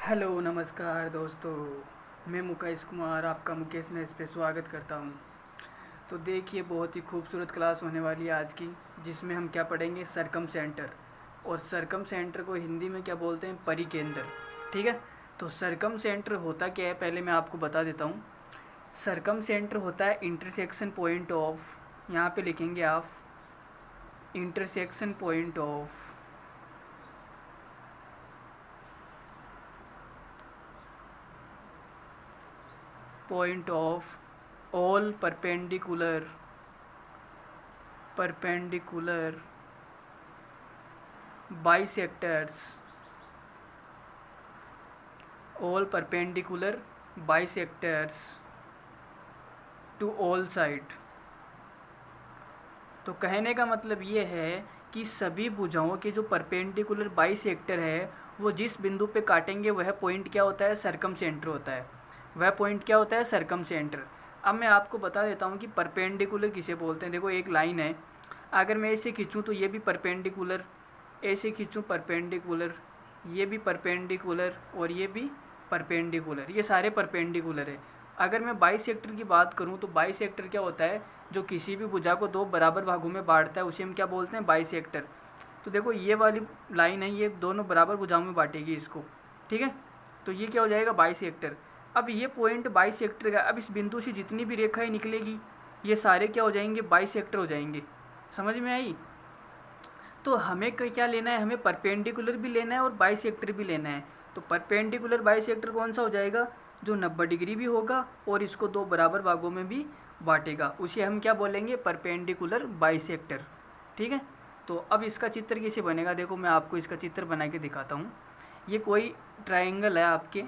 Hello नमस्कार दोस्तों। मैं मुकेश कुमार आपका मुकेश में इस पे स्वागत करता हूँ। तो देखिए, बहुत ही खूबसूरत क्लास होने वाली है आज की, जिसमें हम क्या पढ़ेंगे, सरकम सेंटर। और सरकम सेंटर को हिंदी में क्या बोलते हैं, परिकेंद्र। ठीक है। तो सरकम सेंटर होता क्या है, पहले मैं आपको बता देता हूँ। सरकम सेंटर होता है इंटरसेक्शन पॉइंट ऑफ, यहाँ पे लिखेंगे आप intersection point of all perpendicular bisectors all perpendicular bisectors to all side। तो कहने का मतलब ये है कि सभी भुजाओं के जो परपेंडिकुलर बाइसेक्टर है, वो जिस बिंदु पे काटेंगे वह पॉइंट क्या होता है, सरकम सेंटर होता है। वह पॉइंट क्या होता है, सरकम सेंटर। अब मैं आपको बता देता हूँ कि परपेंडिकुलर किसे बोलते हैं। देखो, एक लाइन है, अगर मैं ऐसे खींचूँ तो ये भी परपेंडिकुलर, ऐसे खींचूँ परपेंडिकुलर, ये भी परपेंडिकुलर और ये भी परपेंडिकुलर, ये सारे परपेंडिकुलर है। अगर मैं बाइसेक्टर की बात करूं तो बाइसेक्टर क्या होता है, जो किसी भी भुजा को दो बराबर भागों में बांटता है, उसे हम क्या बोलते हैं, बाइसेक्टर। तो देखो, ये वाली लाइन है, ये दोनों बराबर भुजाओं में बांटेगी इसको। ठीक है। तो ये क्या हो जाएगा, बाइसेक्टर। अब ये पॉइंट बाइसेक्टर का, अब इस बिंदु से जितनी भी रेखाएं निकलेगी, ये सारे क्या हो जाएंगे, बाइसेक्टर हो जाएंगे। समझ में आई। तो हमें क्या लेना है, हमें परपेंडिकुलर भी लेना है और बाइसेक्टर भी लेना है। तो परपेंडिकुलर बाइसेक्टर कौन सा हो जाएगा, जो 90 डिग्री भी होगा और इसको दो बराबर भागों में भी बांटेगा, उसे हम क्या बोलेंगे, परपेंडिकुलर बाइसेक्टर। ठीक है। तो अब इसका चित्र कैसे बनेगा, देखो मैं आपको इसका चित्र बना के दिखाता हूँ। ये कोई ट्राइंगल है आपके,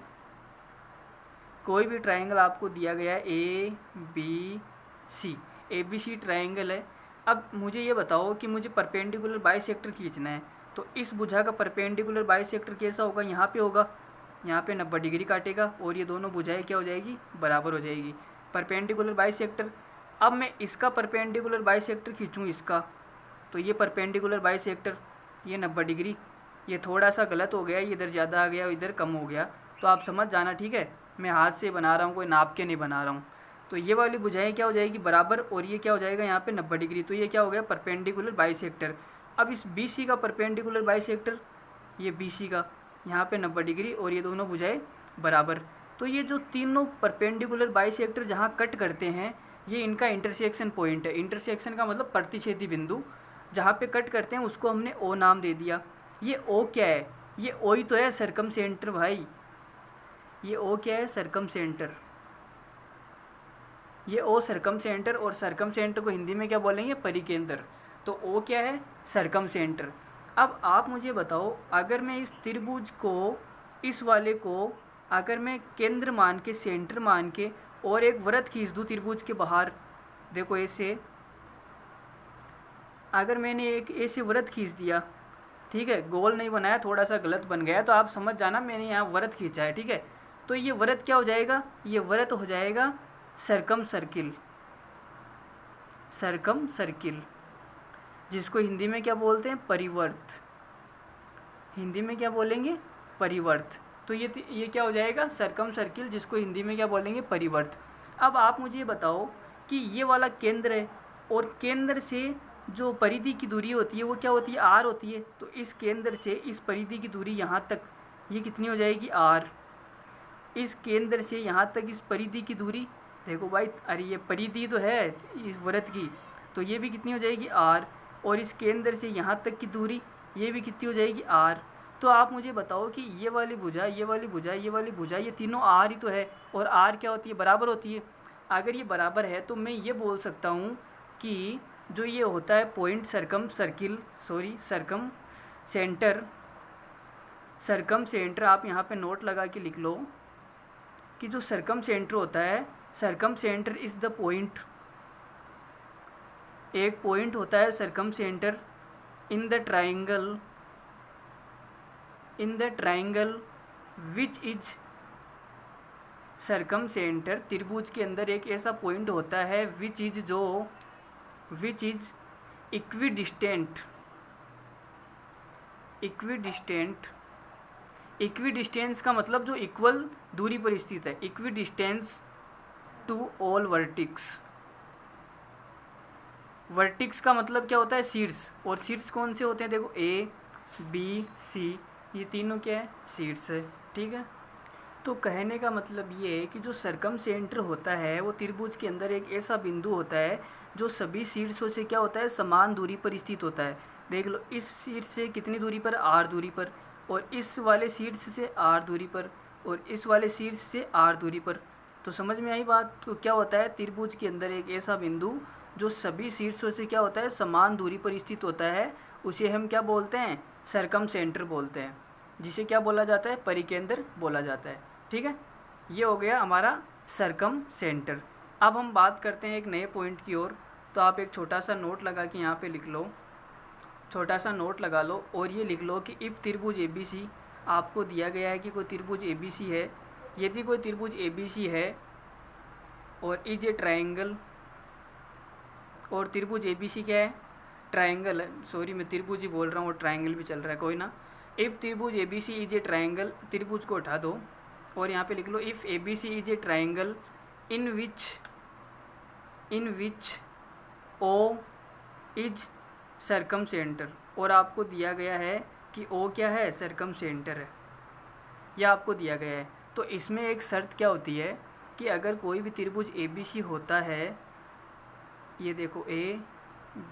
कोई भी ट्राइंगल आपको दिया गया है, ABC ट्राइंगल है। अब मुझे ये बताओ कि मुझे परपेंडिकुलर बाइसेक्टर खींचना है। तो इस भुजा का परपेंडिकुलर बाइसेक्टर कैसा होगा, यहाँ पे होगा, यहाँ पे 90 डिग्री काटेगा और ये दोनों भुजाएं क्या हो जाएगी, बराबर हो जाएगी, परपेंडिकुलर बाइसेक्टर। अब मैं इसका परपेंडिकुलर बाइसेक्टर खींचूँ इसका, तो ये परपेंडिकुलर बाइसेक्टर, ये 90 डिग्री, ये थोड़ा सा गलत हो गया, इधर ज़्यादा आ गया इधर कम हो गया, तो आप समझ जाना। ठीक है, मैं हाथ से बना रहा हूँ, कोई नाप के नहीं बना रहा हूँ। तो ये वाली भुजाएं क्या हो जाएगी, बराबर, और ये क्या हो जाएगा यहाँ पे 90 डिग्री, तो ये क्या हो गया, परपेंडिकुलर बाइसेक्टर। अब इस BC का परपेंडिकुलर बाइसेक्टर, ये BC का, यहाँ पे 90 डिग्री और ये दोनों भुजाएं बराबर। तो ये जो तीनों परपेंडिकुलर बाइसेक्टर जहाँ कट करते हैं, ये इनका इंटरसेक्शन पॉइंट है। इंटरसेक्शन का मतलब प्रतिच्छेदी बिंदु, जहाँ पे कट करते हैं उसको हमने O नाम दे दिया। ये O क्या है, ये O ही तो है, सरकम सेंटर भाई। ये O क्या है, सरकम सेंटर। ये O सरकम सेंटर, और सरकम सेंटर को हिंदी में क्या बोलेंगे, परिकेंद्र। तो O क्या है, सरकम सेंटर। अब आप मुझे बताओ, अगर मैं इस त्रिभुज को, इस वाले को अगर मैं केंद्र मान के, सेंटर मान के, और एक वृत्त खींच दूँ त्रिभुज के बाहर, देखो ऐसे, अगर मैंने एक ऐसे वृत्त खींच दिया, ठीक है, गोल नहीं बनाया, थोड़ा सा गलत बन गया, तो आप समझ जाना मैंने यहाँ वृत्त खींचा है। ठीक है। तो ये वृत्त क्या हो जाएगा, ये वृत्त हो जाएगा सरकम सर्किल, सरकम सर्किल, जिसको हिंदी में क्या बोलते हैं, परिवर्त। हिंदी में क्या बोलेंगे, परिवर्त। तो ये क्या हो जाएगा, सरकम सर्किल, जिसको हिंदी में क्या बोलेंगे, परिवर्त। अब आप मुझे बताओ कि ये वाला केंद्र है, और केंद्र से जो परिधि की दूरी होती है वो क्या होती है, R होती है। तो इस केंद्र से इस परिधि की दूरी यहाँ तक, ये कितनी हो जाएगी, R। इस केंद्र से यहाँ तक इस परिधि की दूरी, देखो भाई, अरे ये परिधि तो है इस वृत्त की, तो ये भी कितनी हो जाएगी, R। और इस केंद्र से यहाँ तक की दूरी, ये भी कितनी हो जाएगी, R। तो आप मुझे बताओ कि ये वाली भुजा, ये वाली भुजा, ये वाली भुजा, ये तीनों R ही तो है, और R क्या होती है, बराबर होती है। अगर ये बराबर है तो मैं ये बोल सकता हूँ कि जो ये होता है point circumcircle, sorry circumcentre, circumcentre, आप यहाँ पे नोट लगा के लिख लो कि जो सरकम सेंटर होता है, circumcentre is the point, एक पॉइंट होता है circumcentre in the triangle, in the triangle which is circumcentre, त्रिभुज के अंदर एक ऐसा पॉइंट होता है विच इज, जो which is equidistant, equidistant equi distance का मतलब जो इक्वल दूरी पर स्थित है, equi distance to all vertex. Vertex का मतलब क्या होता है, शीर्ष, और शीर्ष कौन से होते हैं, देखो ए बी सी, ये तीनों क्या है, शीर्ष है, ठीक है। तो कहने का मतलब ये है कि जो सरकम सेंटर होता है वो त्रिभुज के अंदर एक ऐसा बिंदु होता है जो सभी शीर्षों से क्या होता है, समान दूरी पर स्थित होता है। देख लो, इस शीर्ष से कितनी दूरी पर, आर दूरी पर, और इस वाले शीर्ष से आर दूरी पर, और इस वाले शीर्ष से आर दूरी पर। तो समझ में आई बात। तो क्या होता है, त्रिभुज के अंदर एक ऐसा बिंदु जो सभी शीर्षों से क्या होता है, समान दूरी पर स्थित होता है, उसे हम क्या बोलते हैं, सरकम सेंटर बोलते हैं, जिसे क्या बोला जाता है, परिकेंद्र बोला जाता है, ठीक है। ये हो गया हमारा सरकम सेंटर। अब हम बात करते हैं एक नए पॉइंट की ओर। तो आप एक छोटा सा नोट लगा के यहाँ पे लिख लो, छोटा सा नोट लगा लो, और ये लिख लो कि इफ़ त्रिभुज ABC, आपको दिया गया है कि कोई त्रिभुज ABC है, यदि कोई त्रिभुज ABC है और इज ए ट्रायंगल, और त्रिभुज ABC क्या है, ट्रायंगल है, सॉरी मैं त्रिभुज ही बोल रहा हूँ और ट्रायंगल भी चल रहा है, कोई ना। इफ़ त्रिभुज ABC इज ए ट्रायंगल, त्रिभुज को उठा दो और यहाँ पे लिख लो if ABC is a triangle in which O is circumcentre, और आपको दिया गया है कि O क्या है, सरकम सेंटर है, यह आपको दिया गया है। तो इसमें एक शर्त क्या होती है कि अगर कोई भी त्रिभुज ABC होता है, ये देखो A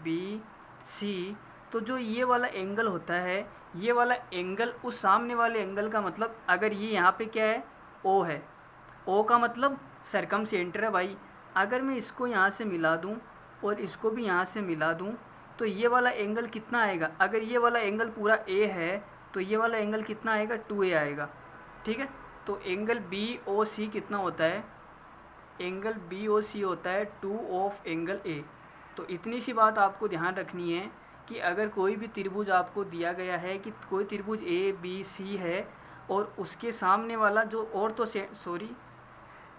B C, तो जो ये वाला एंगल होता है, ये वाला एंगल उस सामने वाले एंगल का मतलब, अगर ये यहाँ पे क्या है, O है, O का मतलब सरकम सेंटर है भाई। अगर मैं इसको यहाँ से मिला दूँ और इसको भी यहाँ से मिला दूँ, तो ये वाला एंगल कितना आएगा, अगर ये वाला एंगल पूरा A है तो ये वाला एंगल कितना आएगा, 2A आएगा, ठीक है। तो एंगल BOC कितना होता है, एंगल BOC होता है 2 ऑफ एंगल A। तो इतनी सी बात आपको ध्यान रखनी है कि अगर कोई भी त्रिभुज आपको दिया गया है कि कोई त्रिभुज ABC है और उसके सामने वाला जो, और तो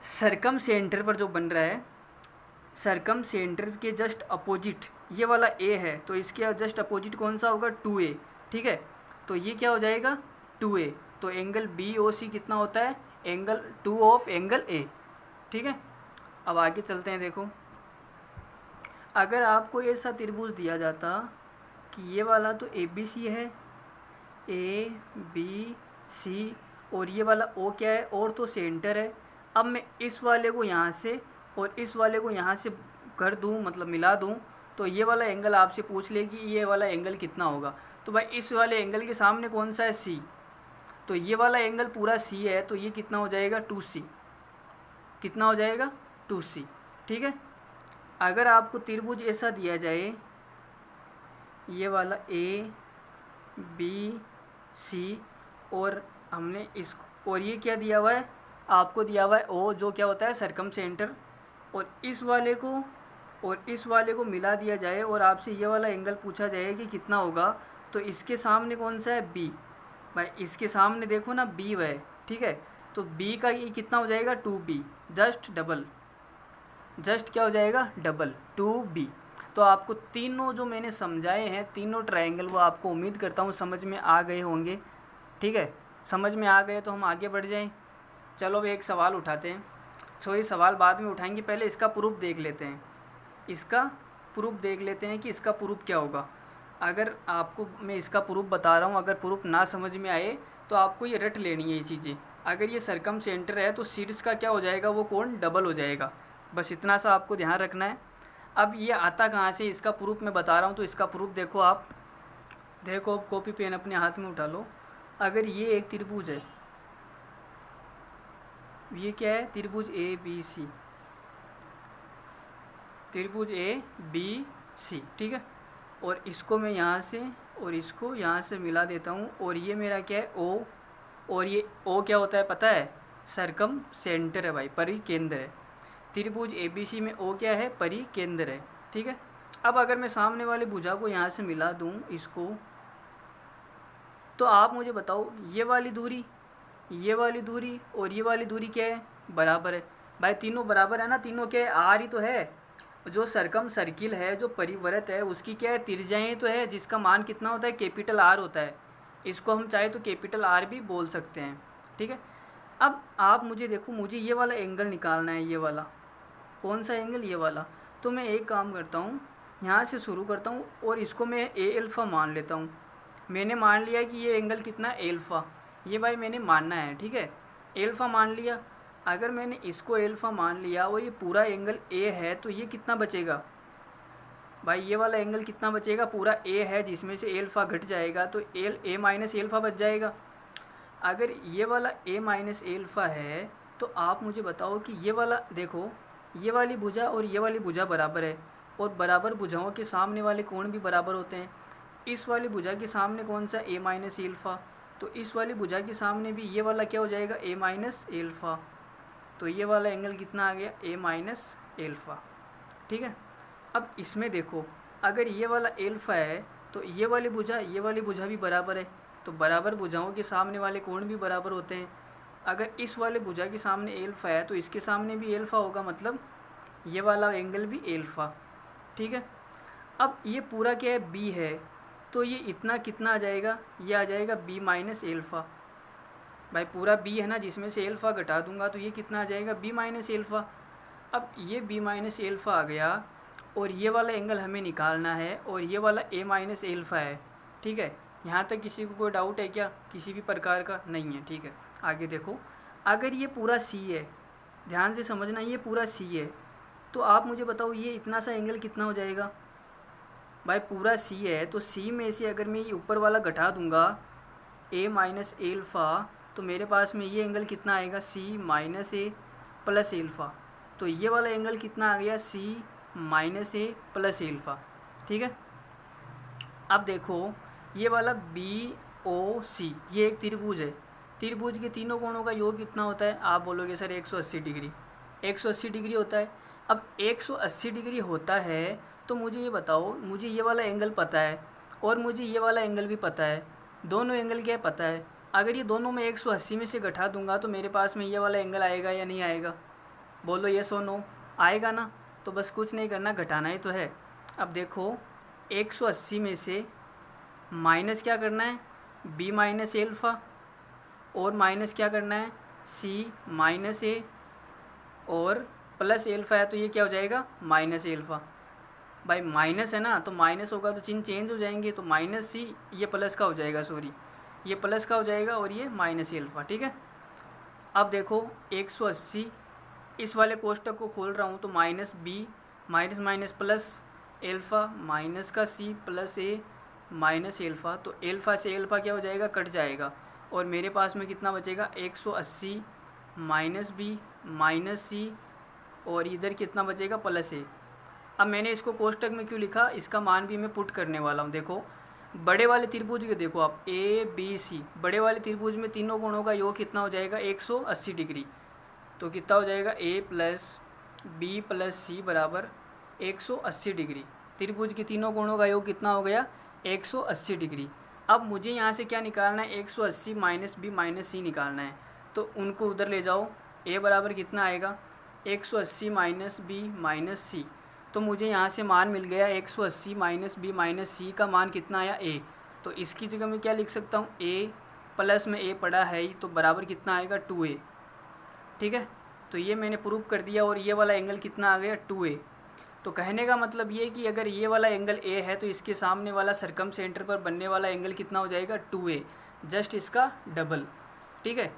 सरकम सेंटर पर जो बन रहा है, सरकम सेंटर के जस्ट अपोजिट ये वाला A है, तो इसके जस्ट अपोजिट कौन सा होगा, 2A, ठीक है। तो ये क्या हो जाएगा, 2A। तो एंगल BOC कितना होता है, एंगल 2 ऑफ एंगल A, ठीक है। अब आगे चलते हैं। देखो, अगर आपको ऐसा त्रिभुज दिया जाता कि ये वाला तो ABC है, ABC, और ये वाला O क्या है, और तो सेंटर है। अब मैं इस वाले को यहाँ से और इस वाले को यहाँ से कर दूँ, मतलब मिला दूँ, तो ये वाला एंगल आपसे पूछ ले कि ये वाला एंगल कितना होगा। तो भाई इस वाले एंगल के सामने कौन सा है, C, तो ये वाला एंगल पूरा C है, तो ये कितना हो जाएगा, 2C, कितना हो जाएगा, 2C, ठीक है। अगर आपको त्रिभुज ऐसा दिया जाए, ये वाला ABC, और हमने इस, और ये क्या दिया हुआ है, आपको दिया हुआ है O, जो क्या होता है, सरकम सेंटर, और इस वाले को मिला दिया जाए और आपसे ये वाला एंगल पूछा जाए कि कितना होगा, तो इसके सामने कौन सा है, B, भाई इसके सामने देखो ना, B है, ठीक है। तो B का ये कितना हो जाएगा, 2B, जस्ट क्या हो जाएगा, डबल 2B। तो आपको तीनों जो मैंने समझाए हैं, तीनों ट्रायंगल, वो आपको उम्मीद करता हूँ समझ में आ गए होंगे, ठीक है। समझ में आ गए तो हम आगे बढ़ जाएं। चलो अब एक सवाल उठाते हैं, सॉरी सवाल बाद में उठाएंगे, पहले इसका प्रूफ देख लेते हैं, इसका प्रूफ देख लेते हैं कि इसका प्रूफ क्या होगा। अगर आपको मैं इसका प्रूफ बता रहा हूँ, अगर प्रूफ ना समझ में आए तो आपको ये रट लेनी है ये चीज़ें। अगर ये सरकम सेंटर है तो शीर्ष का क्या हो जाएगा, वो कोण डबल हो जाएगा, बस इतना सा आपको ध्यान रखना है। अब ये आता कहाँ से, इसका प्रूफ मैं बता रहा हूँ, तो इसका प्रूफ देखो आप, देखो कॉपी पेन अपने हाथ में उठा लो। अगर ये एक त्रिभुज है, ये क्या है, त्रिभुज ABC, त्रिभुज ABC, ठीक है। और इसको मैं यहाँ से और इसको यहाँ से मिला देता हूँ, और ये मेरा क्या है, O, और ये O क्या होता है पता है, सरकम सेंटर है भाई, परिकेंद्र है। त्रिभुज ABC में O क्या है, परिकेंद्र है, ठीक है। अब अगर मैं सामने वाले भुजा को यहाँ से मिला दूँ इसको, तो आप मुझे बताओ ये वाली दूरी और ये वाली दूरी क्या है, बराबर है भाई, तीनों बराबर है ना, तीनों क्या है, R ही तो है। जो सरकम सर्किल है, जो परिवर्त है, उसकी क्या है, त्रिज्याएं तो है, जिसका मान कितना होता है, कैपिटल R होता है। इसको हम चाहे तो कैपिटल आर भी बोल सकते हैं, ठीक है। अब आप मुझे देखो, मुझे ये वाला एंगल निकालना है, ये वाला कौन सा एंगल, ये वाला। तो मैं एक काम करता हूँ, यहाँ से शुरू करता हूँ और इसको मैं ए अल्फ़ा मान लेता हूँ। मैंने मान लिया कि ये एंगल कितना है, एल्फ़ा। ये भाई मैंने मानना है, ठीक है, एल्फ़ा मान लिया। अगर मैंने इसको एल्फ़ा मान लिया और ये पूरा एंगल ए है तो ये कितना बचेगा भाई, ये वाला एंगल कितना बचेगा, पूरा ए है जिसमें से एल्फ़ा घट जाएगा तो ए माइनस एल्फ़ा बच जाएगा। अगर ये वाला ए माइनस एल्फ़ा है तो आप मुझे बताओ कि ये वाला देखो, ये वाली भुजा और ये वाली भुजा बराबर है, और बराबर भुजाओं के सामने वाले कोण भी बराबर होते हैं। इस वाली भुजा के सामने कौन सा, ए माइनस एल्फ़ा, तो इस वाली भुजा के सामने भी ये वाला क्या हो जाएगा, ए माइनस एल्फ़ा। तो ये वाला एंगल कितना आ गया, ए माइनस एल्फ़ा, ठीक है। अब इसमें देखो, अगर ये वाला एल्फ़ा है तो ये वाली भुजा भी बराबर है, तो बराबर भुजाओं के सामने वाले कोण भी बराबर होते हैं। अगर इस वाले भुजा के सामने एल्फ़ा है तो इसके सामने भी एल्फ़ा होगा, मतलब ये वाला एंगल भी एल्फ़ा, ठीक है। अब ये पूरा क्या है, बी है, तो ये इतना कितना आ जाएगा, ये आ जाएगा बी माइनस एल्फ़ा। भाई पूरा बी है ना, जिसमें से एल्फ़ा घटा दूंगा तो ये कितना आ जाएगा, बी माइनस एल्फ़ा। अब ये बी माइनस एल्फ़ा आ गया और ये वाला एंगल हमें निकालना है और ये वाला ए माइनस एल्फ़ा है, ठीक है। यहाँ तक किसी को कोई डाउट है क्या, किसी भी प्रकार का नहीं है, ठीक है। आगे देखो, अगर ये पूरा सी है, ध्यान से समझना, ये पूरा सी है, तो आप मुझे बताओ ये इतना सा एंगल कितना हो जाएगा। भाई पूरा सी है तो सी में से अगर मैं ये ऊपर वाला घटा दूंगा ए माइनस एल्फ़ा, तो मेरे पास में ये एंगल कितना आएगा, सी माइनस ए प्लस एल्फ़ा। तो ये वाला एंगल कितना आ गया, सी माइनस ए प्लस एल्फ़ा, ठीक है। अब देखो, ये वाला बी ओ सी ये एक त्रिभुज है, त्रिभुज के तीनों कोणों का योग कितना होता है, आप बोलोगे सर 180 डिग्री, 180 डिग्री होता है। अब 180 डिग्री होता है तो मुझे ये बताओ, मुझे ये वाला एंगल पता है और मुझे ये वाला एंगल भी पता है, दोनों एंगल क्या है पता है। अगर ये दोनों मैं 180 में से घटा दूंगा तो मेरे पास में ये वाला एंगल आएगा या नहीं आएगा, बोलो येस और नो, आएगा ना। तो बस कुछ नहीं करना, घटाना ही तो है। अब देखो 180 में से माइनस क्या करना है, बी माइनस एल्फ़ा, और माइनस क्या करना है, सी माइनस ए, और प्लस एल्फ़ा है तो ये क्या हो जाएगा, माइनस एल्फ़ा। भाई माइनस है ना, तो माइनस होगा तो चिन्ह चेंज हो जाएंगे, तो माइनस सी ये प्लस का हो जाएगा, सॉरी ये प्लस का हो जाएगा और ये माइनस एल्फ़ा, ठीक है। अब देखो 180, इस वाले कोष्टक को खोल रहा हूँ तो minus B minus minus plus alpha minus का C plus A minus alpha, तो एल्फ़ा से एल्फ़ा क्या हो जाएगा, कट जाएगा, और मेरे पास में कितना बचेगा, 180 माइनस बी माइनस सी, और इधर कितना बचेगा, प्लस ए। अब मैंने इसको कोष्टक में क्यों लिखा, इसका मान भी मैं पुट करने वाला हूँ। देखो बड़े वाले त्रिभुज के देखो आप, ए बी सी, बड़े वाले त्रिभुज में तीनों कोणों का योग कितना हो जाएगा, 180 डिग्री। तो कितना हो जाएगा, ए प्लस बी प्लस सी बराबर 180 डिग्री। त्रिभुज के तीनों कोणों का योग कितना हो गया, 180 डिग्री। अब मुझे यहाँ से क्या निकालना है, 180 माइनस बी माइनस सी निकालना है, तो उनको उधर ले जाओ। ए बराबर कितना आएगा, 180 माइनस बी माइनस सी, तो मुझे यहाँ से मान मिल गया 180 माइनस बी माइनस सी का मान कितना आया, ए। तो इसकी जगह मैं क्या लिख सकता हूँ, ए प्लस में ए पड़ा है ही, तो बराबर कितना आएगा, 2a, ठीक है। तो ये मैंने प्रूव कर दिया, और ये वाला एंगल कितना आ गया, 2a। तो कहने का मतलब ये कि अगर ये वाला एंगल ए है तो इसके सामने वाला सरकम सेंटर पर बनने वाला एंगल कितना हो जाएगा, 2a, जस्ट इसका डबल, ठीक है।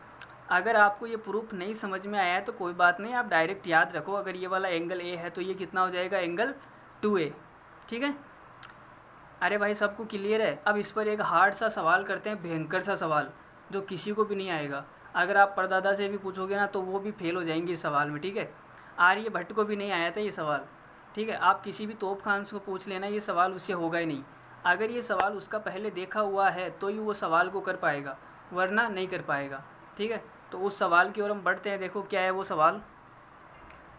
अगर आपको ये प्रूफ नहीं समझ में आया है तो कोई बात नहीं, आप डायरेक्ट याद रखो, अगर ये वाला एंगल ए है तो ये कितना हो जाएगा, एंगल 2a, ठीक है। अरे भाई सबको क्लियर है। अब इस पर एक हार्ड सा सवाल करते हैं, भयंकर सा सवाल जो किसी को भी नहीं आएगा। अगर आप परदादा से भी पूछोगे ना तो वो भी फेल हो जाएंगे इस सवाल में, ठीक है। आर्यभट्ट को भी नहीं आया था ये सवाल, ठीक है। आप किसी भी तोप खान को पूछ लेना, ये सवाल उससे होगा ही नहीं। अगर ये सवाल उसका पहले देखा हुआ है तो ही वो सवाल को कर पाएगा, वरना नहीं कर पाएगा, ठीक है। तो उस सवाल की ओर हम बढ़ते हैं। देखो क्या है वो सवाल,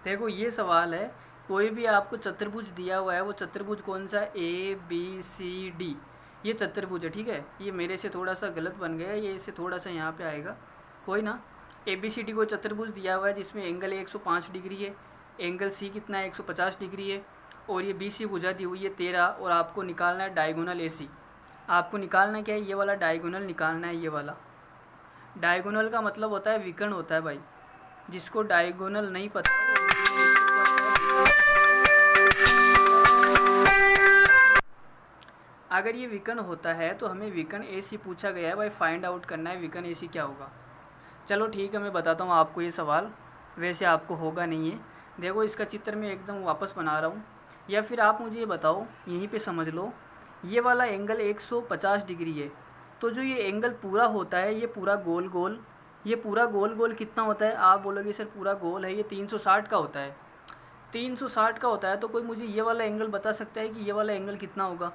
देखो ये सवाल है, कोई भी आपको चतुर्भुज दिया हुआ है, वो चतुर्भुज कौन सा, ए बी सी डी, ये चतुर्भुज है, ठीक है। ये मेरे से थोड़ा सा गलत बन गया, ये इससे थोड़ा सा यहाँ पे आएगा, कोई ना। ए बी सी डी को चतुर्भुज दिया हुआ है जिसमें एंगल 105 डिग्री है, एंगल सी कितना है, 150 डिग्री है, और ये बी सी भुजा दी हुई है 13, और आपको निकालना है डायगोनल ए सी। आपको निकालना क्या है, ये वाला डायगोनल निकालना है। ये वाला डायगोनल का मतलब होता है विकर्ण होता है भाई। जिसको डायगोनल नहीं पता अगर ये विकर्ण होता है तो हमें विकर्ण AC पूछा गया है भाई, फाइंड आउट करना है विकर्ण AC क्या होगा। चलो ठीक है, मैं बताता हूँ आपको ये सवाल, वैसे आपको होगा नहीं है। देखो इसका चित्र मैं एकदम वापस बना रहा हूँ, या फिर आप मुझे ये बताओ, यहीं पे समझ लो, ये वाला एंगल 150 डिग्री है। तो जो ये एंगल पूरा होता है, ये पूरा गोल गोल, ये पूरा गोल गोल कितना होता है? आप बोलोगे सर पूरा गोल है, ये 360 का होता है। 360 का होता है तो कोई मुझे ये वाला एंगल बता सकता है कि ये वाला एंगल कितना होगा?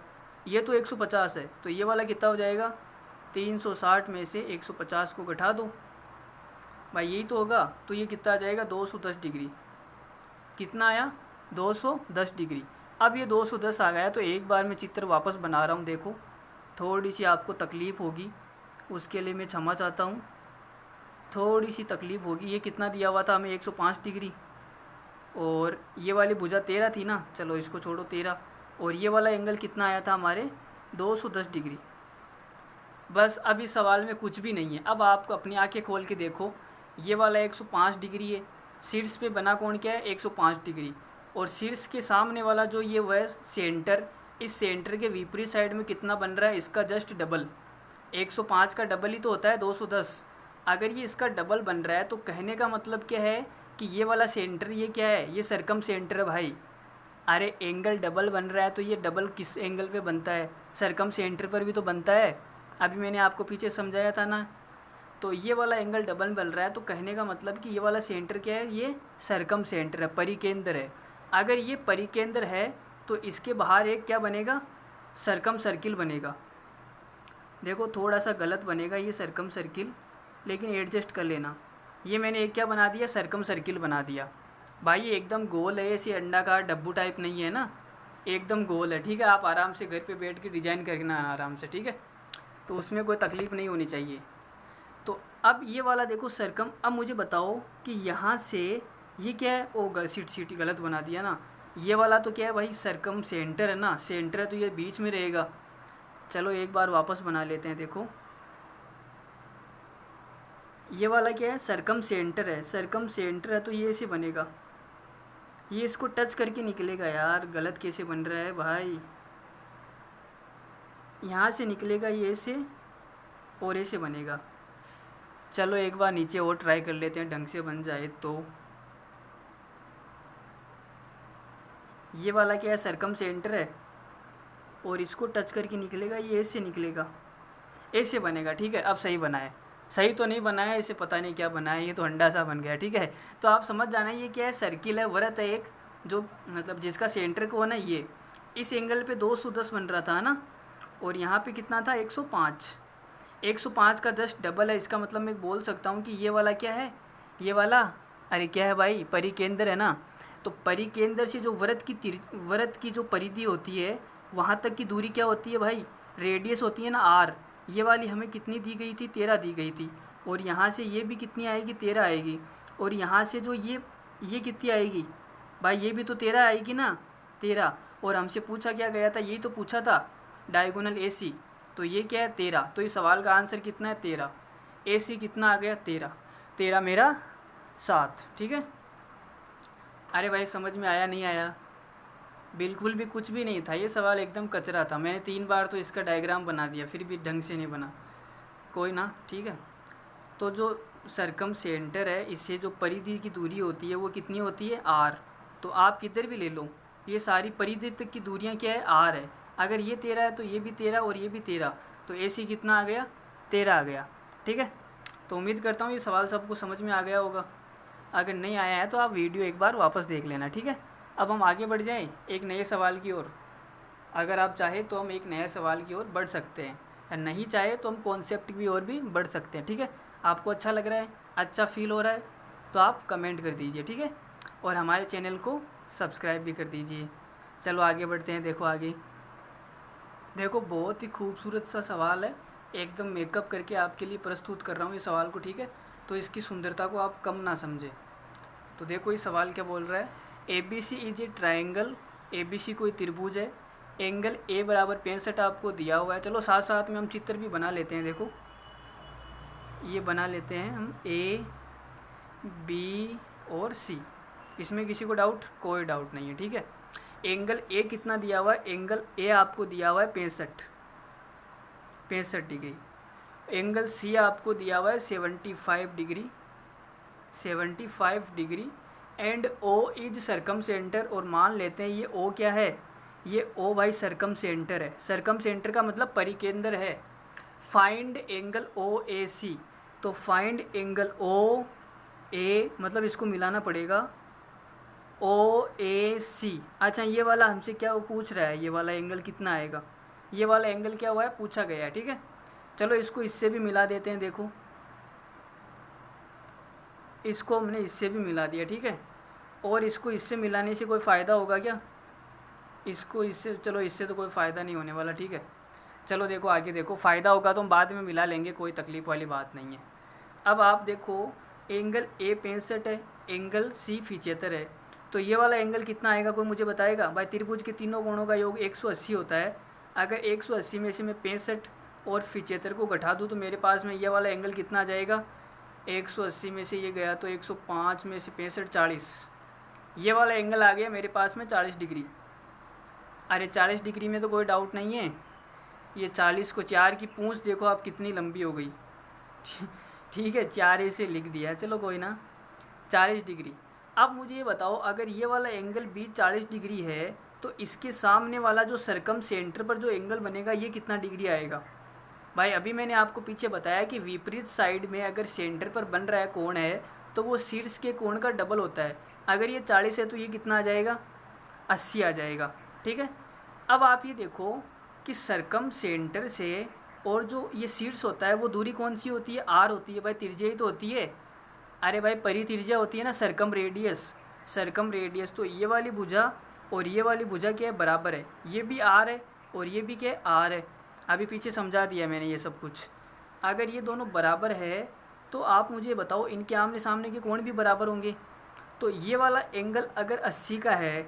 ये तो 150 है, तो ये वाला कितना हो जाएगा? 360 में से 150 को घटा दो भाई, यही तो होगा। तो ये कितना आ जाएगा? 210 डिग्री। कितना आया? 210 डिग्री। अब ये 210 आ गया तो एक बार मैं चित्र वापस बना रहा हूँ। देखो थोड़ी सी आपको तकलीफ़ होगी, उसके लिए मैं क्षमा चाहता हूँ, थोड़ी सी तकलीफ़ होगी। ये कितना दिया हुआ था हमें? 105 डिग्री, और ये वाली भुजा 13 थी ना, चलो इसको छोड़ो 13, और ये वाला एंगल कितना आया था हमारे? 210 डिग्री। बस अब इस सवाल में कुछ भी नहीं है। अब आप अपनी आंखें खोल के देखो, ये वाला 105 डिग्री है, शीर्ष पे बना कोण क्या है? 105 डिग्री, और शीर्ष के सामने वाला जो ये वह सेंटर, इस सेंटर के विपरीत साइड में कितना बन रहा है? इसका जस्ट डबल। 105 का डबल ही तो होता है 210। अगर ये इसका डबल बन रहा है तो कहने का मतलब क्या है कि ये वाला सेंटर, ये क्या है? ये सरकम सेंटर है भाई। अरे एंगल डबल बन रहा है तो ये डबल किस एंगल पे बनता है? सरकम सेंटर पर भी तो बनता है। अभी मैंने आपको पीछे समझाया था ना। तो ये वाला एंगल डबल बन रहा है तो कहने का मतलब कि ये वाला सेंटर क्या है? ये सरकम सेंटर है, परिकेंद्र है। अगर ये परिकेंद्र है तो इसके बाहर एक क्या बनेगा? सरकम सर्किल बनेगा। देखो थोड़ा सा गलत बनेगा ये सरकम सर्किल, लेकिन एडजस्ट कर लेना। ये मैंने एक क्या बना दिया? सरकम सर्किल बना दिया भाई। ये एकदम गोल है, ऐसे अंडाकार डब्बू टाइप नहीं है ना, एकदम गोल है। ठीक है, आप आराम से घर पे बैठ के डिज़ाइन करना आराम से, ठीक है, तो उसमें कोई तकलीफ़ नहीं होनी चाहिए। तो अब ये वाला देखो सरकम। अब मुझे बताओ कि यहाँ से ये क्या है? ओ सीट गलत बना दिया ना। ये वाला तो क्या है भाई? सरकम सेंटर है ना, सेंटर है तो ये बीच में रहेगा। चलो एक बार वापस बना लेते हैं। देखो ये वाला क्या है? सरकम सेंटर है, सरकम सेंटर है तो ये ऐसे बनेगा, ये इसको टच करके निकलेगा। यार गलत कैसे बन रहा है भाई? यहाँ से निकलेगा ये ऐसे, और ऐसे बनेगा। चलो एक बार नीचे और ट्राई कर लेते हैं, ढंग से बन जाए तो। ये वाला क्या है? सरकम सेंटर है, और इसको टच करके निकलेगा, ये ऐसे निकलेगा, ऐसे बनेगा। ठीक है, अब सही बना है। सही तो नहीं बनाया, इसे पता नहीं क्या बनाया, ये तो अंडा सा बन गया। ठीक है, तो आप समझ जाना ये क्या है? सर्किल है, वृत्त है एक, जो मतलब जिसका सेंटर को है ना, ये इस एंगल पे 210 बन रहा था ना, और यहाँ पे कितना था? 105। 105 का जस्ट डबल है। इसका मतलब मैं बोल सकता हूँ कि ये वाला क्या है? ये वाला, अरे क्या है भाई? परिकेंद्र है ना। तो परिकेंद्र से जो वृत्त की जो परिधि होती है, वहाँ तक की दूरी क्या होती है भाई? रेडियस होती है ना, आर। ये वाली हमें कितनी दी गई थी? 13 दी गई थी। और यहाँ से ये भी कितनी आएगी? 13 आएगी। और यहाँ से जो ये कितनी आएगी भाई? ये भी तो 13 आएगी ना, 13। और हमसे पूछा क्या गया था? यही तो पूछा था, डायगोनल AC। तो ये क्या है? 13। तो इस सवाल का आंसर कितना है? 13। AC कितना आ गया? 13। 13 मेरा 7। ठीक है। अरे भाई समझ में आया नहीं आया? बिल्कुल भी कुछ भी नहीं था, ये सवाल एकदम कचरा था। मैंने 3 बार तो इसका डायग्राम बना दिया, फिर भी ढंग से नहीं बना। कोई ना, ठीक है। तो जो सरकम सेंटर है, इससे जो परिधि की दूरी होती है वो कितनी होती है? R। तो आप किधर भी ले लो, ये सारी परिधि तक की दूरियां क्या है? R है। अगर ये 13 है तो ये भी 13 और ये भी 13, तो AC कितना आ गया? 13 आ गया। ठीक है, तो उम्मीद करता हूँ ये सवाल सबको समझ में आ गया होगा। अगर नहीं आया है तो आप वीडियो एक बार वापस देख लेना। ठीक है, अब हम आगे बढ़ जाएं एक नए सवाल की ओर। अगर आप चाहे तो हम एक नए सवाल की ओर बढ़ सकते हैं, या नहीं चाहे तो हम कॉन्सेप्ट की ओर भी बढ़ सकते हैं। ठीक है, आपको अच्छा लग रहा है, अच्छा फील हो रहा है तो आप कमेंट कर दीजिए। ठीक है, और हमारे चैनल को सब्सक्राइब भी कर दीजिए। चलो आगे बढ़ते हैं। देखो आगे, देखो बहुत ही खूबसूरत सा सवाल है, एकदम मेकअप करके आपके लिए प्रस्तुत कर रहा हूँ इस सवाल को। ठीक है, तो इसकी सुंदरता को आप कम ना समझें। तो देखो ये सवाल क्या बोल रहा है? ABC is A triangle. ABC कोई त्रिभुज है, एंगल ए बराबर 65 आपको दिया हुआ है। चलो साथ साथ में हम चित्र भी बना लेते हैं। देखो ये बना लेते हैं हम ए बी और सी। इसमें किसी को डाउट? कोई डाउट नहीं है, ठीक है। एंगल ए कितना दिया हुआ है? एंगल ए आपको दिया हुआ है 65 डिग्री। एंगल सी आपको दिया हुआ है 75 degree and O is circumcentre. और मान लेते हैं ये ओ क्या है? ये ओ भाई सरकम सेंटर है। सरकम सेंटर का मतलब परिकेंद्र है। फाइंड एंगल ओ ए सी। तो फाइंड एंगल ओ ए मतलब इसको मिलाना पड़ेगा ओ ए सी। अच्छा ये वाला हमसे क्या वो पूछ रहा है? ये वाला एंगल कितना आएगा? ये वाला एंगल क्या हुआ है? पूछा गया है, ठीक है। चलो इसको इससे भी मिला देते हैं। देखो इसको हमने इससे भी मिला दिया, ठीक है। और इसको इससे मिलाने से कोई फ़ायदा होगा क्या? इसको इससे, चलो इससे तो कोई फ़ायदा नहीं होने वाला, ठीक है। चलो देखो आगे देखो, फ़ायदा होगा तो हम बाद में मिला लेंगे, कोई तकलीफ़ वाली बात नहीं है। अब आप देखो एंगल ए 65 है, एंगल सी 75 है। तो ये वाला एंगल कितना आएगा? कोई मुझे बताएगा? भाई त्रिभुज के तीनों कोणों का योग 180 होता है। अगर 180 में से मैं 65 और 75 को घटा दूँ तो मेरे पास में ये वाला एंगल कितना आ जाएगा? 180 में से ये गया तो 105 में से 65 40। ये वाला एंगल आ गया मेरे पास में 40 डिग्री। अरे 40 डिग्री में तो कोई डाउट नहीं है। ये 40 को 4 की पूंछ देखो आप कितनी लंबी हो गई। ठीक है, 4 ऐसे लिख दिया, चलो कोई ना, 40 डिग्री। अब मुझे ये बताओ अगर ये वाला एंगल भी 40 डिग्री है तो इसके सामने वाला जो सरकम सेंटर पर जो एंगल बनेगा ये कितना डिग्री आएगा? भाई अभी मैंने आपको पीछे बताया कि विपरीत साइड में अगर सेंटर पर बन रहा है कोण है तो वो शीर्ष के कोण का डबल होता है। अगर ये 40 है तो ये कितना आ जाएगा? 80 आ जाएगा, ठीक है। अब आप ये देखो कि सरकम सेंटर से और जो ये शीर्ष होता है वो दूरी कौन सी होती है? आर होती है। भाई त्रिज्या ही तो होती है। अरे भाई परित्रिज्या होती है ना, सरकम रेडियस। सरकम रेडियस तो ये वाली भुजा और ये वाली भुजा क्या है? बराबर है। ये भी आर है और ये भी क्या है? आर है। अभी पीछे समझा दिया मैंने ये सब कुछ। अगर ये दोनों बराबर है तो आप मुझे बताओ इनके आमने सामने के कोण भी बराबर होंगे। तो ये वाला एंगल अगर 80 का है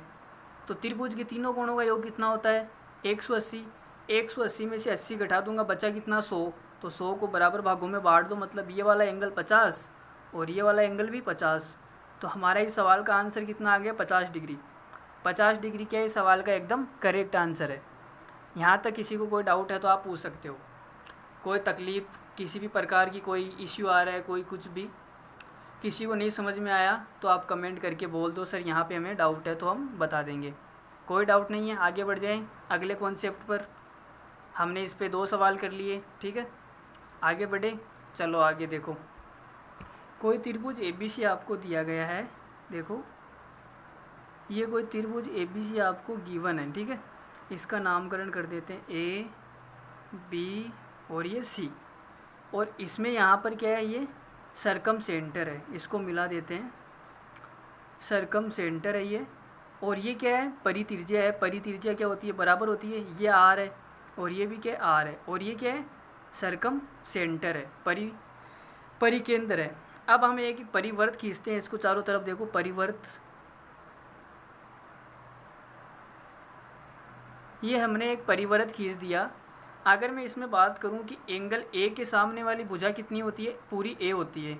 तो त्रिभुज के तीनों कोणों का योग कितना होता है? 180। 180 में से 80 घटा दूंगा, बचा कितना? 100। तो 100 को बराबर भागों में बांट दो, मतलब ये वाला एंगल 50 और ये वाला एंगल भी 50। तो हमारा इस सवाल का आंसर कितना आ गया? 50 डिग्री। 50 डिग्री क्या इस सवाल का एकदम करेक्ट आंसर है। यहाँ तक किसी को कोई डाउट है तो आप पूछ सकते हो। कोई तकलीफ़, किसी भी प्रकार की कोई इश्यू आ रहा है, कोई कुछ भी किसी को नहीं समझ में आया तो आप कमेंट करके बोल दो सर यहाँ पे हमें डाउट है, तो हम बता देंगे। कोई डाउट नहीं है, आगे बढ़ जाएं अगले कॉन्सेप्ट पर। हमने इस पे 2 सवाल कर लिए, ठीक है, आगे बढ़े। चलो आगे देखो, कोई त्रिभुज ABC आपको दिया गया है। देखो ये कोई त्रिभुज ABC आपको गिवन है, ठीक है। इसका नामकरण कर देते हैं A, B और ये C। और इसमें यहाँ पर क्या है? ये सरकम सेंटर है, इसको मिला देते हैं। सरकम सेंटर है ये। और ये क्या है? परित्रिज्या है। परित्रिज्या क्या होती है? बराबर होती है। ये R है और ये भी क्या है? R है। और ये क्या है? सरकम सेंटर है, परिकेंद्र है। अब हम एक परिवर्त खींचते हैं इसको चारों तरफ। देखो परिवर्त, ये हमने एक परिवर्त खींच दिया। अगर मैं इसमें बात करूं कि एंगल ए के सामने वाली भुजा कितनी होती है? पूरी ए होती है,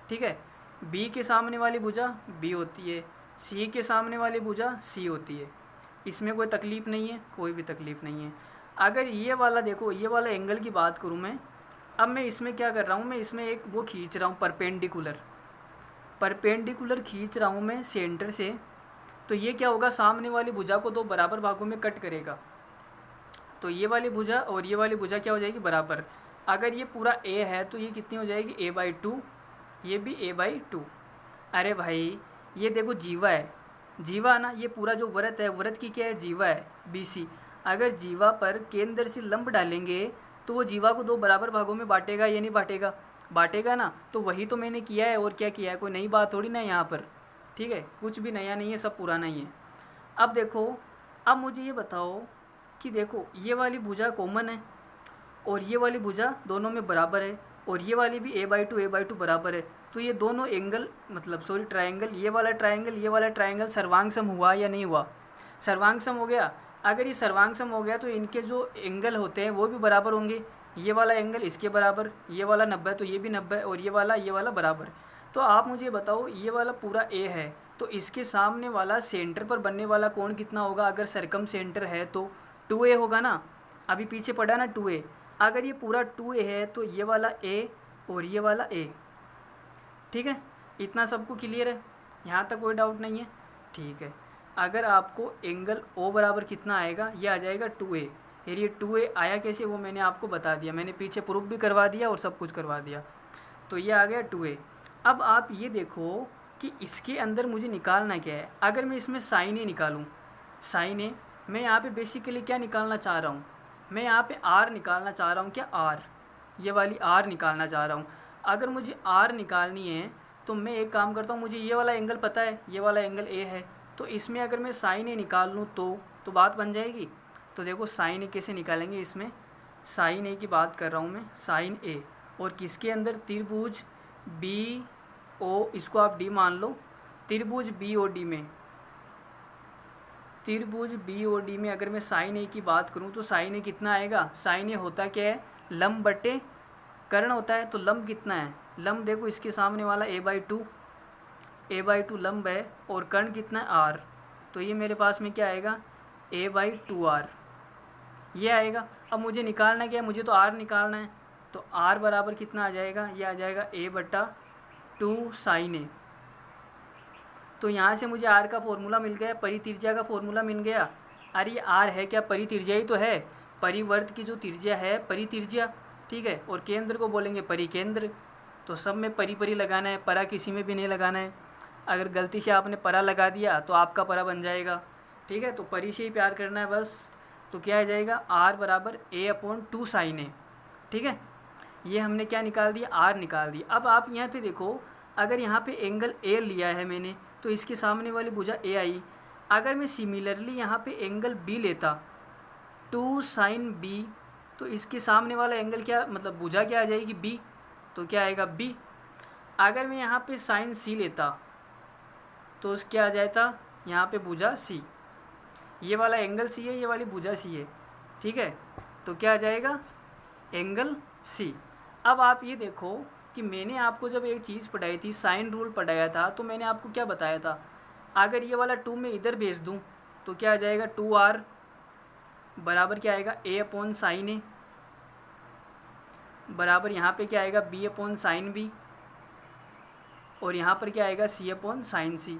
ठीक है। बी के सामने वाली भुजा बी होती है, सी के सामने वाली भुजा सी होती है। इसमें कोई तकलीफ़ नहीं है, कोई भी तकलीफ़ नहीं है। अगर ये वाला देखो, ये वाला एंगल की बात करूं मैं, अब मैं इसमें क्या कर रहा हूँ? मैं इसमें एक वो खींच रहा हूँ परपेंडिकुलर खींच रहा हूँ मैं सेंटर से। तो ये क्या होगा? सामने वाली भुजा को 2 बराबर भागों में कट करेगा। तो ये वाली भुजा और ये वाली भुजा क्या हो जाएगी? बराबर। अगर ये पूरा a है तो ये कितनी हो जाएगी? a/2। ये भी a/2। अरे भाई ये देखो जीवा है, जीवा ना, ये पूरा जो वृत्त है, वृत्त की क्या है? जीवा है BC। अगर जीवा पर केंद्र से लंब डालेंगे तो वो जीवा को 2 बराबर भागों में बांटेगा या नहीं बांटेगा? बांटेगा ना। तो वही तो मैंने किया है, और क्या किया है? कोई नई बात थोड़ी ना यहाँ पर, ठीक है। कुछ भी नया नहीं है, सब पुराना ही है। अब देखो, अब मुझे ये बताओ कि देखो ये वाली भुजा कॉमन है और ये वाली भुजा दोनों में बराबर है, और ये वाली भी a/2 बराबर है। तो ये दोनों एंगल, मतलब सॉरी ट्रायंगल, ये वाला ट्रायंगल सर्वांग सम हुआ या नहीं हुआ? सर्वांग सम हो गया। अगर ये सर्वांग सम हो गया तो इनके जो एंगल होते हैं वो भी बराबर होंगे। ये वाला एंगल इसके बराबर, ये वाला 90 तो ये भी 90, और ये वाला बराबर। तो आप मुझे बताओ ये वाला पूरा ए है तो इसके सामने वाला सेंटर पर बनने वाला कोण कितना होगा? अगर सरकम सेंटर है तो 2a होगा ना, अभी पीछे पड़ा ना 2a। अगर ये पूरा 2a है तो ये वाला a और ये वाला a, ठीक है। इतना सबको क्लियर है? यहाँ तक कोई डाउट नहीं है? ठीक है। अगर आपको एंगल O बराबर कितना आएगा, ये आ जाएगा 2a। यार ये 2a आया कैसे वो मैंने आपको बता दिया, मैंने पीछे प्रूफ भी करवा दिया और सब कुछ करवा दिया। तो ये आ गया 2a। अब आप ये देखो कि इसके अंदर मुझे निकालना क्या है। अगर मैं इसमें साइन ए निकालूँ, साइन ए, मैं यहाँ पे बेसिकली क्या निकालना चाह रहा हूँ? मैं यहाँ पे आर निकालना चाह रहा हूँ। क्या? आर, ये वाली आर निकालना चाह रहा हूँ। अगर मुझे आर निकालनी है तो मैं एक काम करता हूँ, मुझे ये वाला एंगल पता है, ये वाला एंगल ए है, तो इसमें अगर मैं साइन ए निकाल लूँ तो बात बन जाएगी। तो देखो साइन ए कैसे निकालेंगे, इसमें साइन ए की बात कर रहा हूँ मैं, साइन ए, और किसके अंदर? त्रिभुज बी ओ, इसको आप डी मान लो, त्रिभुज बी ओ डी में, त्रिभुज बी ओ डी में अगर मैं साइन ए की बात करूं तो साइन ए कितना आएगा? साइन ए होता क्या है? लंब बटे कर्ण होता है। तो लंब कितना है? लंब देखो इसके सामने वाला a/2, a/2 लंब है, और कर्ण कितना है? r। तो ये मेरे पास में क्या आएगा? a/2r, ये आएगा। अब मुझे निकालना क्या है? मुझे तो r निकालना है। तो r बराबर कितना आ जाएगा? ये आ जाएगा a/2 साइन ए। तो यहाँ से मुझे r का फॉर्मूला मिल गया, परित्रिज्या का फॉर्मूला मिल गया। अरे ये r है क्या? परित्रिज्या ही तो है। परिवर्त की जो त्रिज्या है परित्रिज्या, ठीक है, और केंद्र को बोलेंगे परिकेंद्र। तो सब में परी लगाना है, परा किसी में भी नहीं लगाना है। अगर गलती से आपने परा लगा दिया तो आपका परा बन जाएगा, ठीक है। तो परी से ही प्यार करना है बस। तो क्या आ जाएगा? r बराबर a/2 साइन ए, ठीक है। ये हमने क्या निकाल दिया? r निकाल दिया। अब आप यहाँ पे देखो, अगर यहाँ पे एंगल a लिया है मैंने तो इसके सामने वाली भुजा a आई। अगर मैं सिमिलरली यहाँ पे एंगल b लेता 2 साइन b, तो इसके सामने वाला एंगल क्या, मतलब भुजा क्या आ जाएगी? b। तो क्या आएगा? b। अगर मैं यहाँ पे साइन c लेता तो क्या आ जाता? यहाँ पे भुजा c, ये वाला एंगल c है, ये वाली भुजा c है, ठीक है। तो क्या आ जाएगा? Angle c। अब आप ये देखो कि मैंने आपको जब एक चीज़ पढ़ाई थी, साइन रूल पढ़ाया था, तो मैंने आपको क्या बताया था? अगर ये वाला 2 मैं इधर भेज दूँ तो क्या आ जाएगा? 2r बराबर क्या आएगा? a/sin a, बराबर यहाँ पे क्या आएगा? b/sin b, और यहाँ पर क्या आएगा? c/sin c।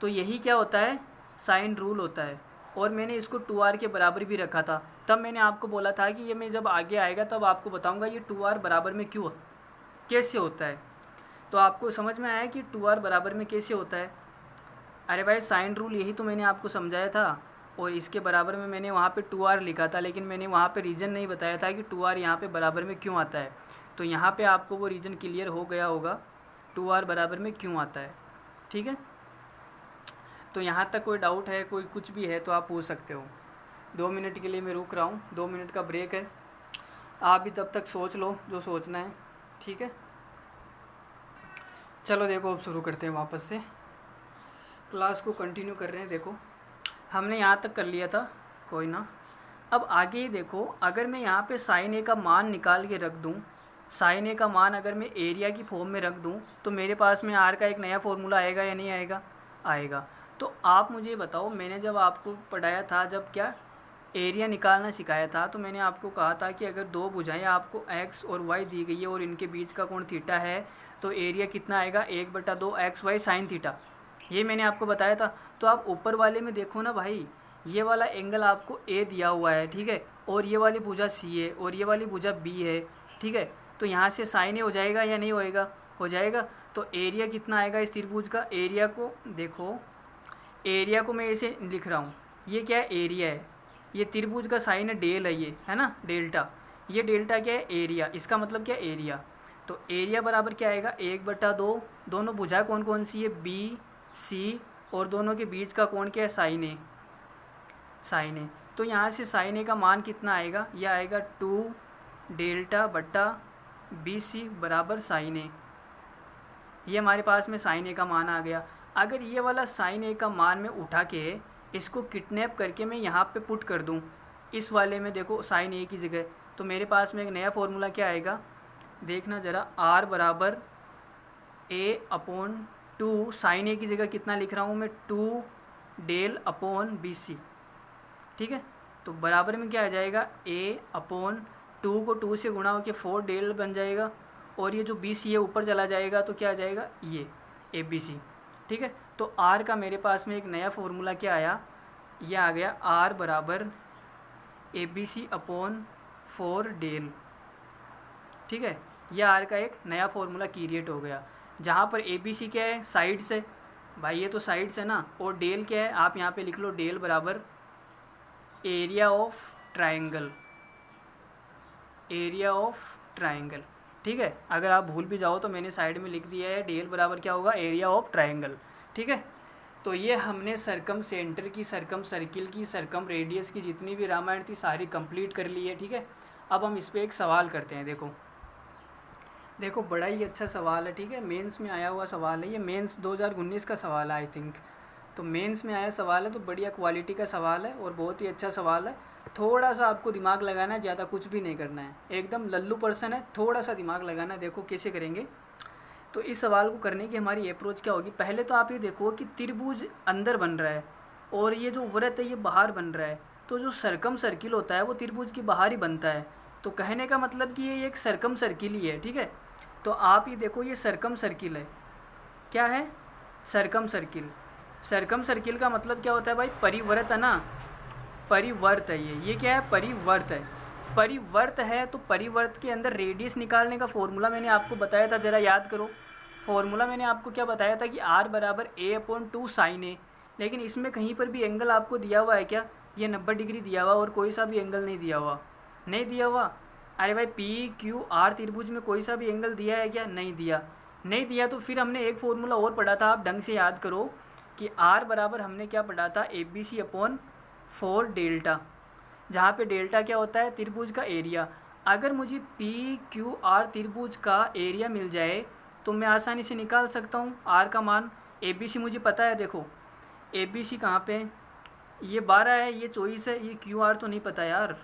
तो यही क्या होता है? साइन रूल होता है। और मैंने इसको 2r के बराबर भी रखा था। तब मैंने आपको बोला था कि ये मैं जब आगे आएगा तब आपको बताऊंगा ये 2r बराबर में क्यों, कैसे होता है। तो आपको समझ में आया कि 2r बराबर में कैसे होता है? अरे भाई साइन रूल यही तो मैंने आपको समझाया था, और इसके बराबर में मैंने वहाँ पे 2r लिखा था, लेकिन मैंने वहाँ पे रीज़न नहीं बताया था कि 2r यहाँ पे बराबर में क्यों आता है। तो यहाँ पे आपको वो रीज़न क्लियर हो गया होगा 2r बराबर में क्यों आता है, ठीक है। तो यहाँ तक कोई डाउट है, कोई कुछ भी है तो आप पूछ सकते हो। 2 मिनट के लिए मैं रुक रहा हूँ, 2 मिनट का ब्रेक है। आप भी तब तक सोच लो जो सोचना है, ठीक है। चलो देखो अब शुरू करते हैं, वापस से क्लास को कंटिन्यू कर रहे हैं। देखो हमने यहाँ तक कर लिया था, कोई ना। अब आगे देखो, अगर मैं यहाँ पे साइन ए का मान निकाल के रख दूँ, साइन ए का मान अगर मैं एरिया की फॉर्म में रख दूँ तो मेरे पास में आर का एक नया फॉर्मूला आएगा या नहीं आएगा? आएगा। तो आप मुझे बताओ, मैंने जब आपको पढ़ाया था, जब क्या एरिया निकालना सिखाया था, तो मैंने आपको कहा था कि अगर दो भुजाएं आपको x और y दी गई है और इनके बीच का कोण थीटा है तो एरिया कितना आएगा? 1/2 xy साइन थीटा। ये मैंने आपको बताया था। तो आप ऊपर वाले में देखो ना भाई, ये वाला एंगल आपको a दिया हुआ है, ठीक है, और ये वाली भुजा c है और ये वाली भुजा b है, ठीक है। तो यहाँ से साइन ए हो जाएगा या नहीं होएगा? हो जाएगा। तो एरिया कितना आएगा इस त्रिभुज का? एरिया को देखो, एरिया को मैं ऐसे लिख रहा हूँ, ये क्या है? एरिया है। ये त्रिभुज का साइन है डेल है, ये है ना डेल्टा। ये डेल्टा क्या है? एरिया। इसका मतलब क्या है? एरिया। तो एरिया बराबर क्या आएगा? 1/2। दोनों भुजा कौन कौन सी है? बी सी, और दोनों के बीच का कोण क्या है? साइन ए, साइन ए। तो यहाँ से साइन ए का मान कितना आएगा? यह आएगा 2 डेल्टा बट्टा बी सी बराबर साइन ए। ये हमारे पास में साइन ए का मान आ गया। अगर ये वाला साइन ए का मान में उठा के इसको किडनैप करके मैं यहाँ पे पुट कर दूँ इस वाले में, देखो साइन ए की जगह, तो मेरे पास में एक नया फॉर्मूला क्या आएगा, देखना ज़रा, आर बराबर ए अपॉन टू, साइन ए की जगह कितना लिख रहा हूँ मैं, 2 डेल अपॉन बी सी, ठीक है। तो बराबर में क्या आ जाएगा, ए अपॉन 2 को 2 से गुणा होकर 4 डेल बन जाएगा, और ये जो बी सी है ऊपर चला जाएगा तो क्या आ जाएगा, ये ए बी सी, ठीक है। तो आर का मेरे पास में एक नया फॉर्मूला क्या आया, ये आ गया आर बराबर A B C upon 4 del, ठीक है। यह आर का एक नया फॉर्मूला क्रिएट हो गया, जहाँ पर ए बी सी क्या है, साइड्स है भाई, ये तो साइड्स है ना, और डेल क्या है, आप यहाँ पे लिख लो डेल बराबर area of triangle, area of triangle, ठीक है। अगर आप भूल भी जाओ तो मैंने साइड में लिख दिया है, डेल बराबर क्या होगा, एरिया ऑफ ट्राइंगल, ठीक है। तो ये हमने सरकम सेंटर की, सरकम सर्किल की, सरकम रेडियस की जितनी भी रामायण थी सारी कंप्लीट कर ली है, ठीक है। अब हम इस पर एक सवाल करते हैं, देखो बड़ा ही अच्छा सवाल है, ठीक है, मेंस में आया हुआ सवाल है, ये मेंस 2019 का सवाल है आई थिंक, तो मेंस में आया सवाल है, तो बढ़िया क्वालिटी का सवाल है और बहुत ही अच्छा सवाल है। थोड़ा सा आपको दिमाग लगाना है, ज़्यादा कुछ भी नहीं करना है, एकदम लल्लू पर्सन है, थोड़ा सा दिमाग लगाना है। देखो कैसे करेंगे, तो इस सवाल को करने की हमारी अप्रोच क्या होगी, पहले तो आप ये देखो कि त्रिभुज अंदर बन रहा है और ये जो वृत्त है ये बाहर बन रहा है, तो जो सरकम सर्किल होता है वो त्रिभुज के बाहर ही बनता है, तो कहने का मतलब कि ये एक सरकम सर्किल ही है, ठीक है। तो आप ये देखो ये सरकम सर्किल है, क्या है, सरकम सर्किल, सरकम सर्किल का मतलब क्या होता है भाई, परिवर्त है ना, परिवर्त है ये क्या है, परिवर्त है, परिवर्त है, तो परिवर्त के अंदर रेडियस निकालने का फॉर्मूला मैंने आपको बताया था, ज़रा याद करो। फॉर्मूला मैंने आपको क्या बताया था कि आर बराबर ए अपॉन 2 साइन ए, लेकिन इसमें कहीं पर भी एंगल आपको दिया हुआ है क्या, ये 90 डिग्री दिया हुआ और कोई सा भी एंगल नहीं दिया हुआ, नहीं दिया हुआ। अरे भाई पी क्यू आर त्रिभुज में कोई सा भी एंगल दिया है क्या, नहीं दिया, नहीं दिया। तो फिर हमने एक फॉर्मूला और पढ़ा था, आप ढंग से याद करो कि आर बराबर हमने क्या पढ़ा था, A B C upon 4 delta, जहाँ पे डेल्टा क्या होता है, त्रिभुज का एरिया। अगर मुझे पी क्यू आर त्रिभुज का एरिया मिल जाए तो मैं आसानी से निकाल सकता हूँ आर का मान। ए बी सी मुझे पता है, देखो ए बी सी कहाँ पे, ये 12 है, ये 24 है, ये क्यू आर तो नहीं पता यार,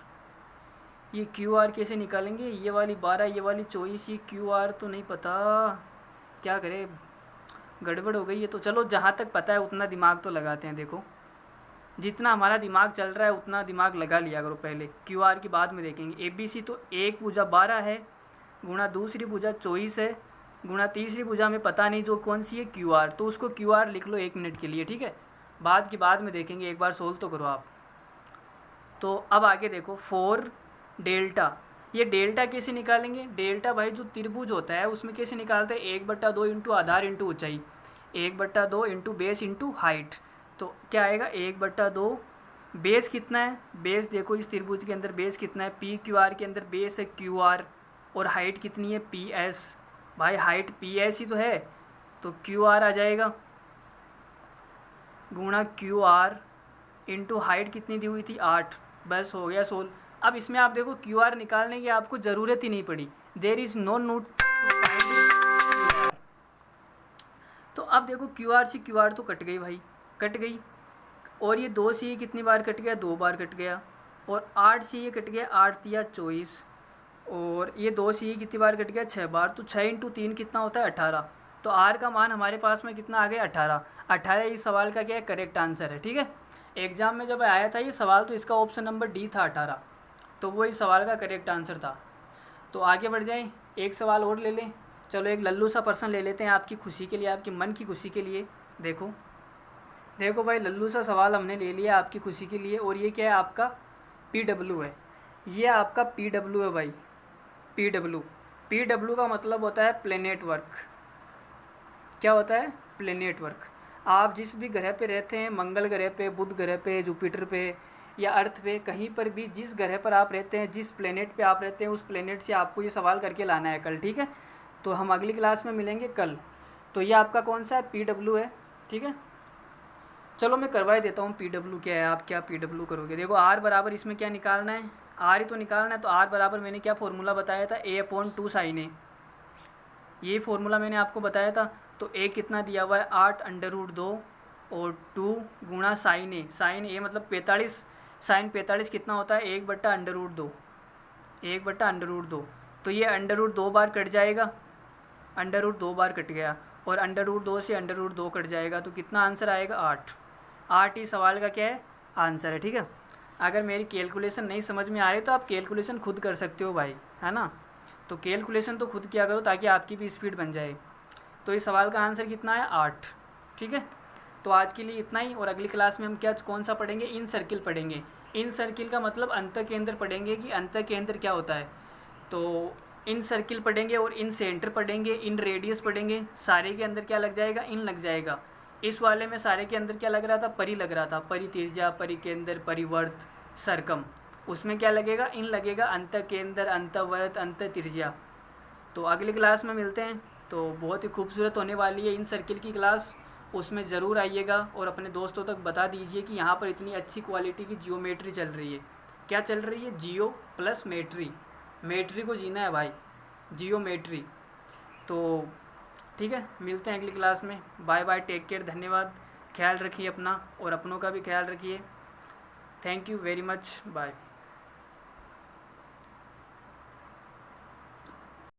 ये क्यू आर कैसे निकालेंगे, ये वाली 12, ये वाली 24, ये क्यू आर तो नहीं पता, क्या करें, गड़बड़ हो गई है। तो चलो जहाँ तक पता है उतना दिमाग तो लगाते हैं, देखो जितना हमारा दिमाग चल रहा है उतना दिमाग लगा लिया करो पहले, क्यू आर की बाद में देखेंगे। ए बी सी तो एक भुजा 12 है, गुणा दूसरी भुजा 24 है, गुणा तीसरी भुजा में पता नहीं जो कौन सी है, क्यू आर, तो उसको क्यू आर लिख लो 1 मिनट के लिए, ठीक है, बाद की बाद में देखेंगे, एक बार सोल्व तो करो आप। तो अब आगे देखो 4 डेल्टा, ये डेल्टा कैसे निकालेंगे, डेल्टा भाई जो त्रिभुज होता है उसमें कैसे निकालते हैं, 1/2 इंटू आधार इंटू ऊंचाई, 1/2 इंटू बेस इंटू हाइट, तो क्या आएगा 1/2, बेस कितना है, बेस देखो इस त्रिभुज के अंदर बेस कितना है, पी क्यू आर के अंदर बेस है क्यू आर, और हाइट कितनी है पी एस, भाई हाइट पी एस ही तो है, तो क्यू आर आ जाएगा, गुणा क्यू आर इंटू हाइट कितनी दी हुई थी 8, बस हो गया सोल्व। अब इसमें आप देखो क्यू आर निकालने की आपको ज़रूरत ही नहीं पड़ी, there is no need to find. तो अब देखो क्यू आर से क्यू आर तो कट गई भाई, कट गई, और ये 2 से ये कितनी बार कट गया, 2 बार कट गया, और 8 से ये कट गया, 8 या 24, और ये 2 से ये कितनी बार कट गया, 6 बार, तो 6 इंटू 3 कितना होता है 18। तो आर का मान हमारे पास में कितना आ गया 18, 18 इस सवाल का क्या है, करेक्ट आंसर है, ठीक है। एग्जाम में जब आया था ये सवाल तो इसका ऑप्शन नंबर डी था 18, तो वो इस सवाल का करेक्ट आंसर था। तो आगे बढ़ जाएं, एक सवाल और ले लें, चलो एक लल्लू सा पर्सन ले लेते हैं आपकी खुशी के लिए, आपके मन की खुशी के लिए। देखो देखो भाई लल्लू सा सवाल हमने ले लिया आपकी खुशी के लिए, और ये क्या है आपका पी डब्ल्यू है, ये आपका पी डब्ल्यू है भाई, पी डब्ल्यू, पी डब्ल्यू का मतलब होता है प्लेनेट वर्क। क्या होता है, प्लेनेट वर्क। आप जिस भी ग्रह पे रहते हैं, मंगल ग्रह पे, बुध ग्रह पे, जुपिटर पे या अर्थ पे, कहीं पर भी जिस ग्रह पर आप रहते हैं, जिस प्लेनेट पे आप रहते हैं, उस प्लेनेट से आपको ये सवाल करके लाना है कल, ठीक है। तो हम अगली क्लास में मिलेंगे कल। तो ये आपका कौन सा है, पी डब्ल्यू है, ठीक है। चलो मैं करवा ही देता हूँ पी डब्ल्यू क्या है, आप क्या पी डब्ल्यू करोगे। देखो आर बराबर इसमें क्या निकालना है, आर ही तो निकालना है, तो आर बराबर मैंने क्या फॉर्मूला बताया था, ए अपॉन 2 साइन ए, ये फॉर्मूला मैंने आपको बताया था। तो ए कितना दिया हुआ है 8 अंडर रूट 2 और 2 गुणा साइन ए, साइन ए मतलब 45, साइन 45 कितना होता है 1/√2, 1/√2। तो ये √2 बार कट जाएगा, √2 बार कट गया, और √2 से √2 कट जाएगा, तो कितना आंसर आएगा 8। 8 ही सवाल का क्या है आंसर है। ठीक है, अगर मेरी कैलकुलेशन नहीं समझ में आ रही तो आप कैलकुलेशन खुद कर सकते हो भाई, है ना। तो कैलकुलेशन तो खुद किया करो ताकि आपकी भी स्पीड बन जाए। तो इस सवाल का आंसर कितना है 8। ठीक है, तो आज के लिए इतना ही, और अगली क्लास में हम क्या कौन सा पढ़ेंगे, इन सर्किल पढ़ेंगे। इन सर्किल का मतलब अंत केंद्र पढ़ेंगे कि अंत केंद्र क्या होता है। तो इन सर्किल पढ़ेंगे और इन सेंटर पढ़ेंगे, इन रेडियस पढ़ेंगे। सारे के अंदर क्या लग जाएगा, इन लग जाएगा। इस वाले में सारे के अंदर क्या लग रहा था, परि लग रहा था, परितिर्जा, परिकेंद्र, परिवर्त, सर्कम। उसमें क्या लगेगा, इन लगेगा, अंत केंद्र, अंतवर्त, अंत तिर्जा। तो अगली क्लास में मिलते हैं। तो बहुत ही खूबसूरत होने वाली है इन सर्किल की क्लास, उसमें ज़रूर आइएगा और अपने दोस्तों तक बता दीजिए कि यहाँ पर इतनी अच्छी क्वालिटी की जियोमेट्री चल रही है। क्या चल रही है, जियो प्लस मेट्री, मेट्री को जीना है भाई, जियोमेट्री। तो ठीक है, मिलते हैं अगली क्लास में। बाय बाय, टेक केयर, धन्यवाद, ख्याल रखिए अपना और अपनों का भी ख्याल रखिए। Thank you very much, bye.